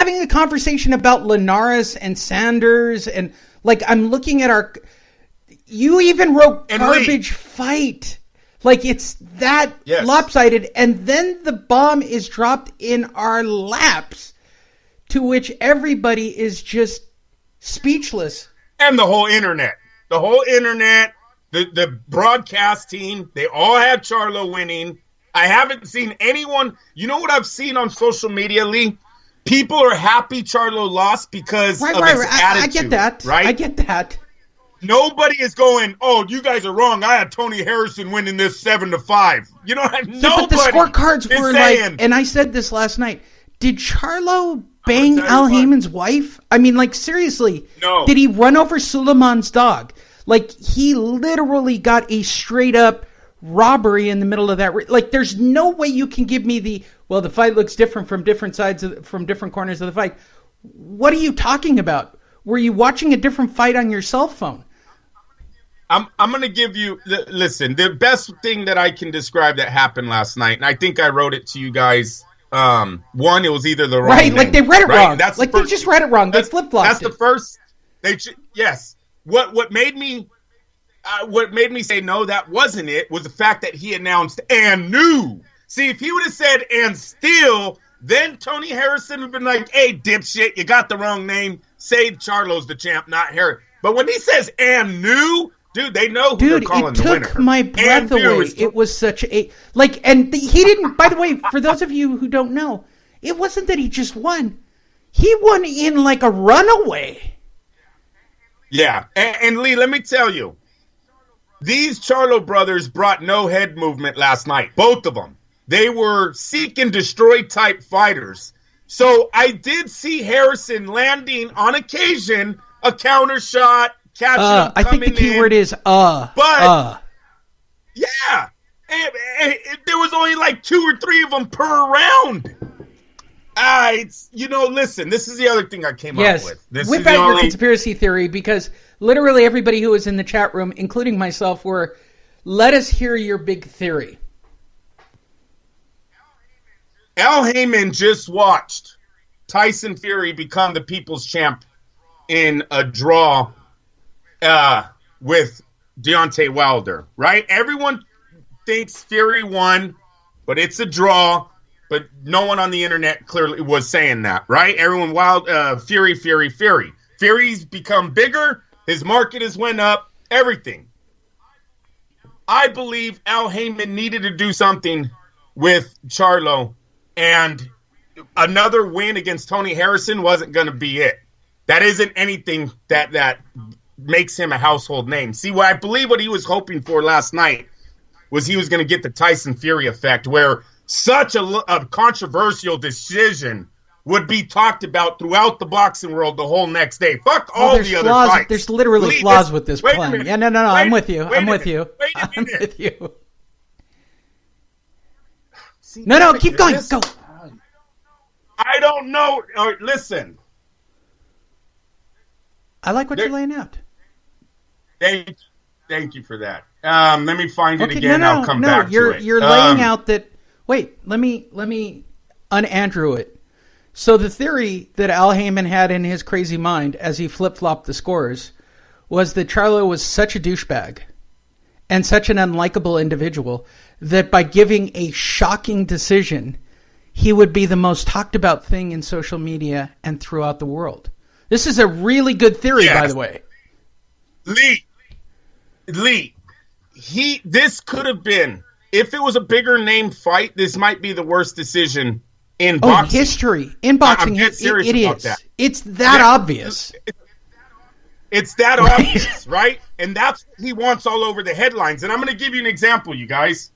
having a conversation about Linares and Sanders, and like I'm looking at our. You even wrote garbage fight. Like it's that lopsided, and then the bomb is dropped in our laps, to which everybody is just speechless. And the whole internet, the broadcast team, they all had Charlo winning. I haven't seen anyone. You know what I've seen on social media, Lee? People are happy Charlo lost because of his attitude. I get that. Right? I get that. Nobody is going, oh, you guys are wrong. I had Tony Harrison winning this 7-5. You know what I mean? But the scorecards were like, and I said this last night, did Charlo bang Al Haymon's wife? I mean, like, seriously. No. Did he run over Suleiman's dog? Like, he literally got a straight-up robbery in the middle of that. Like, there's no way you can give me the fight looks different from different sides, from different corners of the fight. What are you talking about? Were you watching a different fight on your cell phone? I'm going to give you, listen, the best thing that I can describe that happened last night, and I think I wrote it to you guys. One, it was either the wrong name, like they read it wrong. That's like they just read it wrong. They flip-flopped That's the first. Yes. What made me say no, that wasn't it, was the fact that he announced and knew. See, if he would have said and still, then Tony Harrison would have been like, hey, dipshit, you got the wrong name. Say Charlo's the champ, not Harris. But when he says and knew, dude, they know who they're calling the winner. Dude, it took my breath away. It was such a... he didn't... By the way, for those of you who don't know, it wasn't that he just won. He won in like a runaway. Yeah. And Lee, let me tell you, these Charlo brothers brought no head movement last night. Both of them. They were seek and destroy type fighters. So I did see Harrison landing on occasion a counter shot, catch him I think the key word is But yeah, and there was only like 2 or 3 of them per round. Listen, this is the other thing I came up with. Whip out your conspiracy theory, because literally everybody who was in the chat room, including myself, were, let us hear your big theory. Al Haymon just watched Tyson Fury become the people's champ in a draw with Deontay Wilder, right? Everyone thinks Fury won, but it's a draw. But no one on the internet clearly was saying that, right? Everyone, Fury. Fury's become bigger. His market has went up. Everything. I believe Al Haymon needed to do something with Charlo, and another win against Tony Harrison wasn't going to be it. That isn't anything that makes him a household name. See, what I believe what he was hoping for last night was he was going to get the Tyson Fury effect, where such a controversial decision would be talked about throughout the boxing world the whole next day. Fuck all the other fights. There's literally flaws with this plan. Yeah, no. I'm with you. I'm with you. See, no, keep going. Go. I don't know. Listen. I like what you're laying out. Thank you for that. Let me find it again. I'll come back to it. You're laying out that. Wait, let me un-Andrew it. So the theory that Al Haymon had in his crazy mind as he flip-flopped the scores was that Charlo was such a douchebag and such an unlikable individual that by giving a shocking decision, he would be the most talked about thing in social media and throughout the world. This is a really good theory, by the way. Lee, this could have been, if it was a bigger name fight, this might be the worst decision in boxing. History. In boxing, it is. That. It's that obvious. It's that obvious, right? And that's what he wants all over the headlines. And I'm going to give you an example, you guys.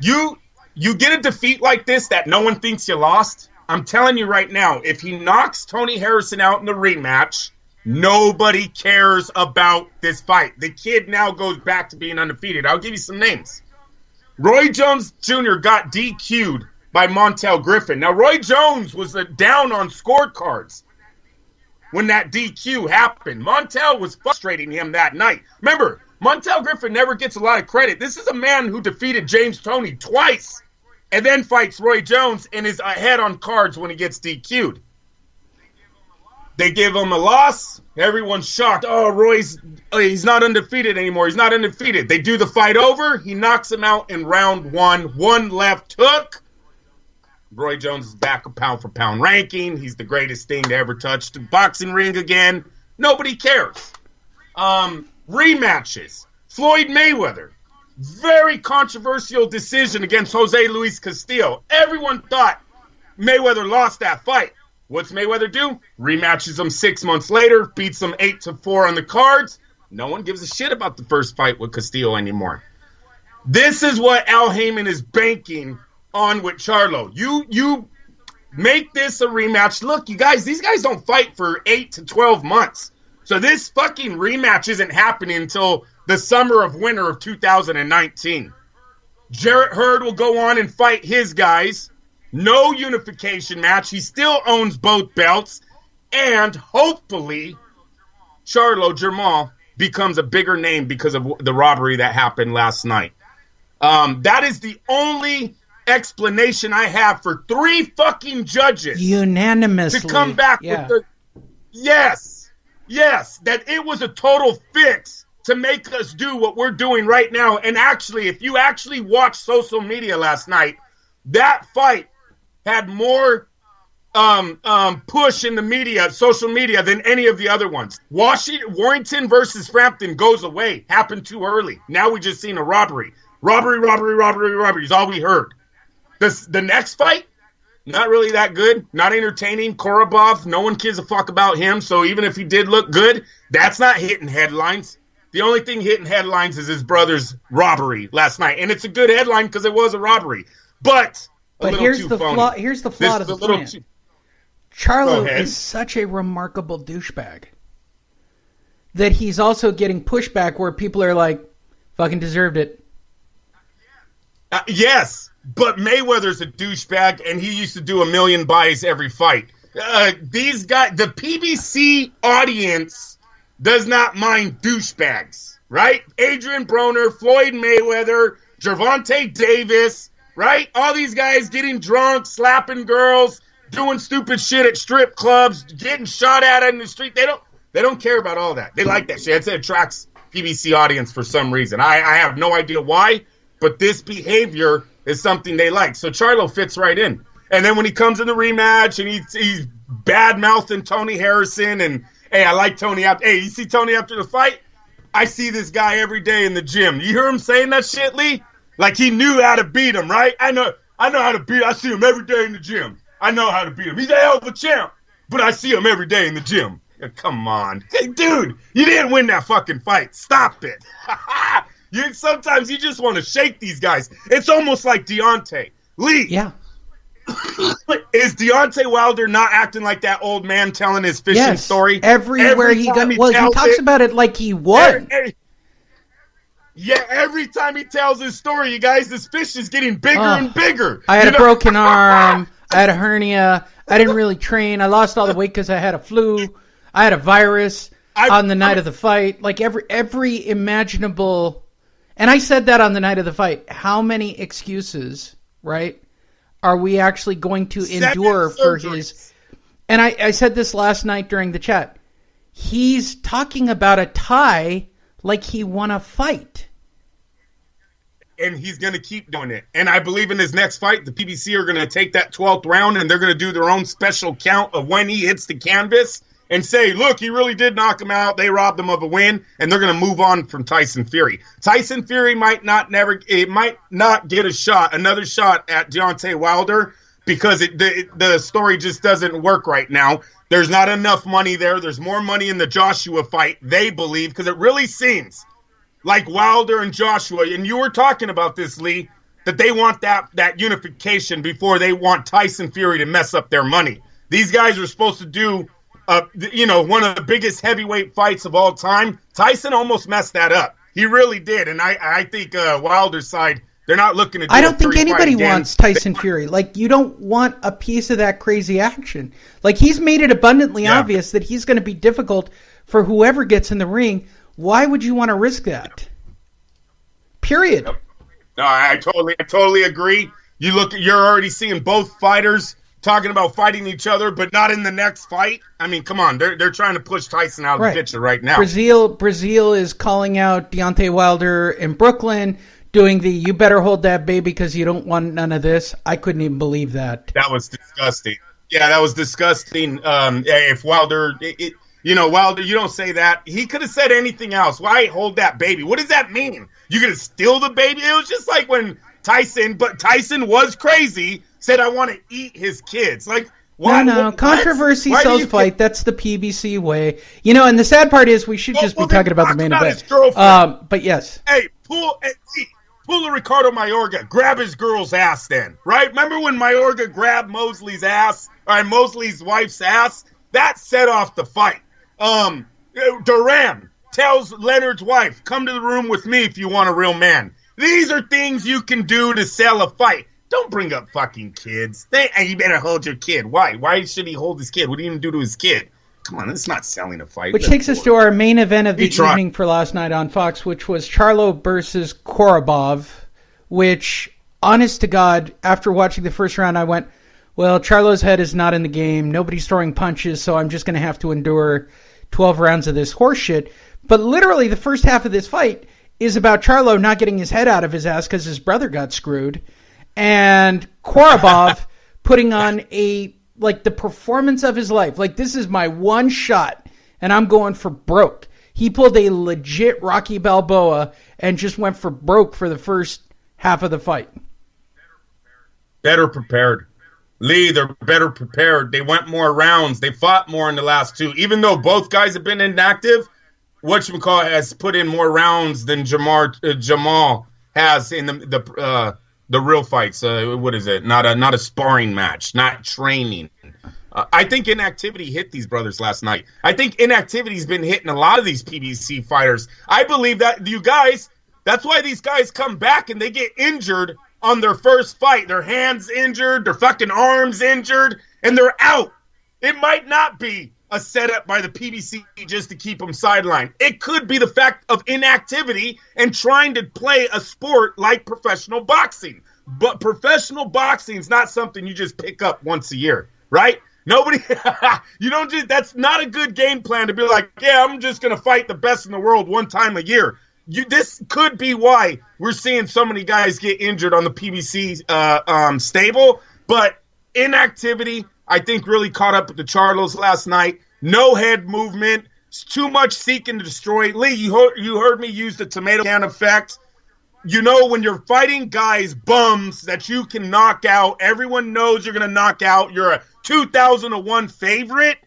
You get a defeat like this that no one thinks you lost. I'm telling you right now, if he knocks Tony Harrison out in the rematch, nobody cares about this fight. The kid now goes back to being undefeated. I'll give you some names. Roy Jones Jr. got DQ'd by Montel Griffin. Now, Roy Jones was down on scorecards when that DQ happened. Montel was frustrating him that night. Remember, Montel Griffin never gets a lot of credit. This is a man who defeated James Toney twice and then fights Roy Jones and is ahead on cards when he gets DQ'd. They give him a loss. Everyone's shocked. Oh, he's not undefeated anymore. He's not undefeated. They do the fight over. He knocks him out in round 1. 1 left hook. Roy Jones is back a pound for pound ranking. He's the greatest thing to ever touch the boxing ring again. Nobody cares. Rematches. Floyd Mayweather. Very controversial decision against Jose Luis Castillo. Everyone thought Mayweather lost that fight. What's Mayweather do? Rematches him 6 months later, beats him 8-4 on the cards. No one gives a shit about the first fight with Castillo anymore. This is what Al Haymon is banking on with Charlo. You make this a rematch. Look, you guys, these guys don't fight for 8 to 12 months. So this fucking rematch isn't happening until the summer of winter of 2019. Jarrett Hurd will go on and fight his guys. No unification match. He still owns both belts. And hopefully, Jermall becomes a bigger name because of the robbery that happened last night. That is the only explanation I have for 3 fucking judges. Unanimously. To come back with the... Yes, that it was a total fix to make us do what we're doing right now. And actually, if you actually watched social media last night, that fight had more push in the media, social media, than any of the other ones. Warrington versus Frampton goes away. Happened too early. Now we just seen a robbery. Robbery is all we heard. The next fight, not really that good. Not entertaining. Korobov, no one gives a fuck about him. So even if he did look good, that's not hitting headlines. The only thing hitting headlines is his brother's robbery last night. And it's a good headline because it was a robbery. But here's the flaw to the plan. Charlo is such a remarkable douchebag that he's also getting pushback where people are like, fucking deserved it. Yes, but Mayweather's a douchebag, and he used to do 1 million buys every fight. These guys, the PBC audience does not mind douchebags, right? Adrian Broner, Floyd Mayweather, Gervonta Davis, right? All these guys getting drunk, slapping girls, doing stupid shit at strip clubs, getting shot at in the street. They don't care about all that. They like that shit. It attracts PBC audience for some reason. I have no idea why, but this behavior is something they like. So Charlo fits right in. And then when he comes in the rematch and he's bad-mouthing Tony Harrison and, hey, I like Tony after. Hey, you see Tony after the fight? I see this guy every day in the gym. You hear him saying that shit, Lee? Like he knew how to beat him, right? I know how to beat him. I see him every day in the gym. I know how to beat him. He's a hell of a champ, but I see him every day in the gym. Come on. Hey, dude, you didn't win that fucking fight. Stop it. Sometimes you just want to shake these guys. It's almost like Deontay. Lee. Yeah. Is Deontay Wilder not acting like that old man telling his fishing story? Everywhere he goes. Well, he talks about it like he won. Every time he tells his story, you guys, this fish is getting bigger and bigger. I had a broken arm. I had a hernia. I didn't really train. I lost all the weight because I had a flu. I had a virus on the night of the fight. Like every imaginable. And I said that on the night of the fight. How many excuses, right, are we actually going to endure for his... And I said this last night during the chat. He's talking about a tie like he won a fight. And he's going to keep doing it. And I believe in his next fight, the PBC are going to take that 12th round and they're going to do their own special count of when he hits the canvas and say, look, he really did knock him out. They robbed him of a win, and they're going to move on from Tyson Fury. Tyson Fury might not get another shot at Deontay Wilder because the story just doesn't work right now. There's not enough money there. There's more money in the Joshua fight, they believe, because it really seems like Wilder and Joshua, and you were talking about this, Lee, that they want that unification before they want Tyson Fury to mess up their money. These guys are supposed to do one of the biggest heavyweight fights of all time. Tyson almost messed that up. He really did. And I think Wilder's side, they're not looking to do I don't think anybody wants Tyson Fury. Like, you don't want a piece of that crazy action. Like, he's made it abundantly obvious that he's going to be difficult for whoever gets in the ring. Why would you want to risk that? Period. No, I totally agree. You're already seeing both fighters talking about fighting each other, but not in the next fight. I mean, come on, they're trying to push Tyson out of the picture right now. Breazeale is calling out Deontay Wilder in Brooklyn, doing the "you better hold that baby because you don't want none of this." I couldn't even believe that. That was disgusting. Yeah, that was disgusting. If Wilder, Wilder, you don't say that. He could have said anything else. Why hold that baby? What does that mean? You gonna steal the baby? It was just like when Tyson was crazy, said, "I want to eat his kids." Like, why? No. Controversy sells fight. That's the PBC way. And the sad part is we should just be talking about the main event. But yes. Hey, pull a Ricardo Mayorga. Grab his girl's ass then, right? Remember when Mayorga grabbed Mosley's ass, or Mosley's wife's ass? That set off the fight. Duran tells Leonard's wife, "Come to the room with me if you want a real man." These are things you can do to sell a fight. Don't bring up fucking kids. You better hold your kid. Why? Why should he hold his kid? What did he even do to his kid? Come on, that's not selling a fight. Which takes us to our main event of the evening for last night on Fox, which was Charlo versus Korobov, which, honest to God, after watching the first round, I went, well, Charlo's head is not in the game. Nobody's throwing punches, so I'm just going to have to endure 12 rounds of this horse shit. But literally the first half of this fight is about Charlo not getting his head out of his ass because his brother got screwed, and Korobov putting on the performance of his life. Like, this is my one shot, and I'm going for broke. He pulled a legit Rocky Balboa and just went for broke for the first half of the fight. Better prepared. Lee, they're better prepared. They went more rounds. They fought more in the last two. Even though both guys have been inactive, whatchamacallit has put in more rounds than Jermall has in the real fights. What is it? Not a sparring match, not training. I think inactivity hit these brothers last night. I think inactivity's been hitting a lot of these PBC fighters. I believe that that's why these guys come back and they get injured on their first fight. Their hands injured, their fucking arms injured, and they're out. It might not be a setup by the PBC just to keep them sidelined. It could be the fact of inactivity and trying to play a sport like professional boxing. But professional boxing is not something you just pick up once a year, right? That's not a good game plan to be like, yeah, I'm just going to fight the best in the world one time a year. This could be why we're seeing so many guys get injured on the PBC stable. But inactivity, I think, really caught up with the Charlos last night. No head movement. It's too much seeking to destroy. Lee, you heard me use the tomato can effect. When you're fighting guys, bums that you can knock out, everyone knows you're going to knock out. You're a 2001 favorite.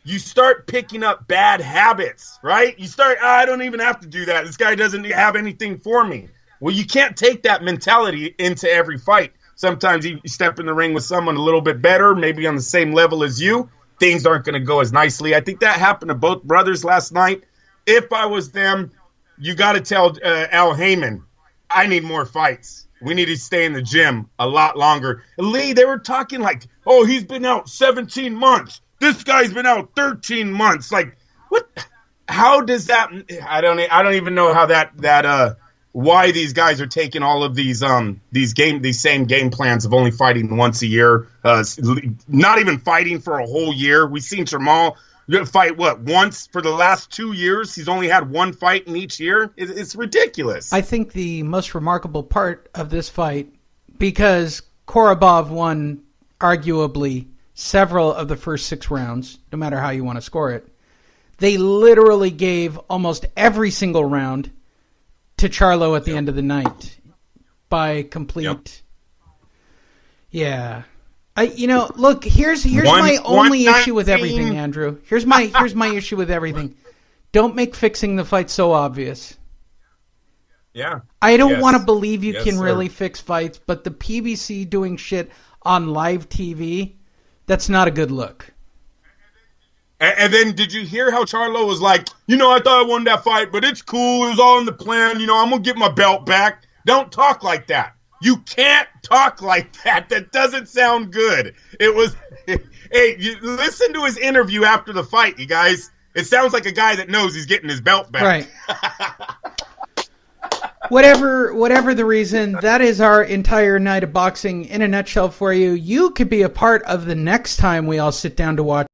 You start picking up bad habits, right? You start, I don't even have to do that. This guy doesn't have anything for me. Well, you can't take that mentality into every fight. Sometimes you step in the ring with someone a little bit better, maybe on the same level as you. Things aren't going to go as nicely. I think that happened to both brothers last night. If I was them, you got to tell Al Haymon, I need more fights. We need to stay in the gym a lot longer. Lee, they were talking like, oh, he's been out 17 months. This guy's been out 13 months. Like, what? How does that? I don't even know how that why these guys are taking all of these same game plans of only fighting once a year, not even fighting for a whole year. We've seen Jermall fight once for the last 2 years. He's only had one fight in each year. It's ridiculous. I think the most remarkable part of this fight, because Korobov won arguably several of the first 6 rounds, no matter how you want to score it. They literally gave almost every single round to Charlo at the end of the night by complete. Yep. Yeah. Look, here's my only issue with everything, Andrew. Here's my issue with everything. Don't make fixing the fight so obvious. Yeah. I don't want to believe you can really fix fights, but the PBC doing shit on live TV, that's not a good look. And then did you hear how Charlo was like, I thought I won that fight, but it's cool. It was all in the plan. I'm going to get my belt back. Don't talk like that. You can't talk like that. That doesn't sound good. It was, hey, listen to his interview after the fight, you guys. It sounds like a guy that knows he's getting his belt back. Right. whatever the reason, that is our entire night of boxing in a nutshell for you. You could be a part of the next time we all sit down to watch